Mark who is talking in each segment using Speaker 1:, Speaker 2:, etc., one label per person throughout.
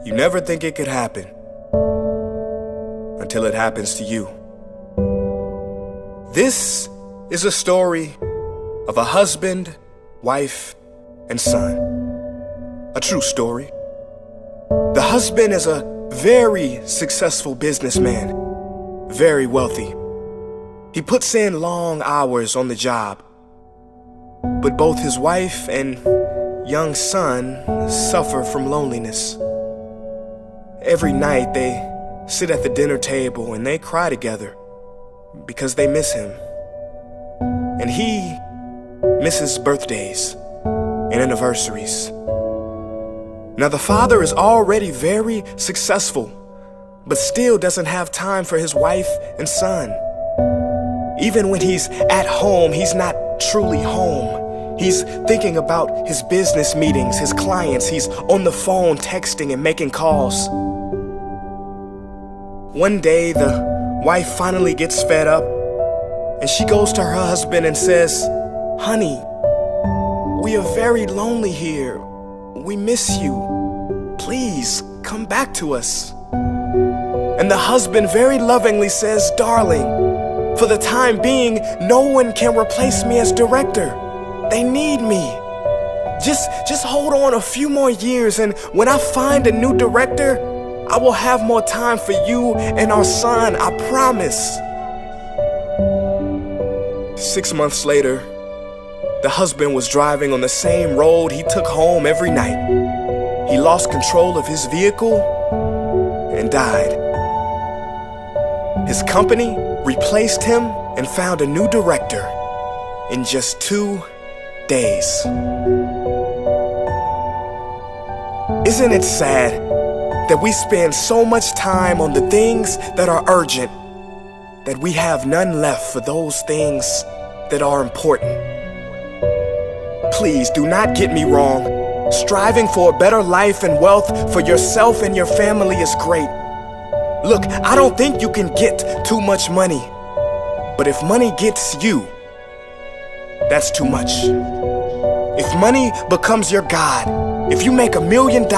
Speaker 1: You never think it could happen until it happens to you. This is a story of a husband, wife, and son. A true story. The husband is a very successful businessman, very wealthy. He puts in long hours on the job, but both his wife and young son suffer from loneliness. Every night they sit at the dinner table and they cry together because they miss him. And he misses birthdays and anniversaries. Now the father is already very successful, but still doesn't have time for his wife and son. Even when he's at home, he's not truly home. He's thinking about his business meetings, his clients. He's on the phone texting and making calls. One day, the wife finally gets fed up, and she goes to her husband and says, "Honey, we are very lonely here. We miss you. Please come back to us." And the husband very lovingly says, "Darling, for the time being, no one can replace me as director. They need me. Just hold on a few more years, and when I find a new director, I will have more time for you and our son, I promise." 6 months later, the husband was driving on the same road he took home every night. He lost control of his vehicle and died. His company replaced him and found a new director in just 2 days. Isn't it sad that we spend so much time on the things that are urgent that we have none left for those things that are important? Please do not get me wrong. Striving for a better life and wealth for yourself and your family is great. Look, I don't think you can get too much money. But if money gets you, that's too much. If money becomes your God, if you make $1 million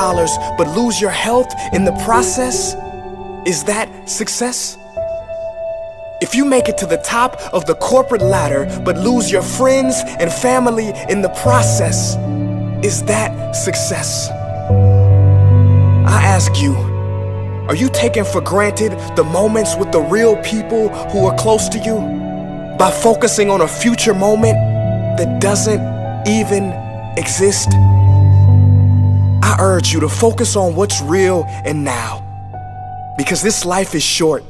Speaker 1: but lose your health in the process, is that success? If you make it to the top of the corporate ladder but lose your friends and family in the process, is that success? I ask you, are you taking for granted the moments with the real people who are close to you by focusing on a future moment that doesn't even exist? I urge you to focus on what's real and now, because this life is short.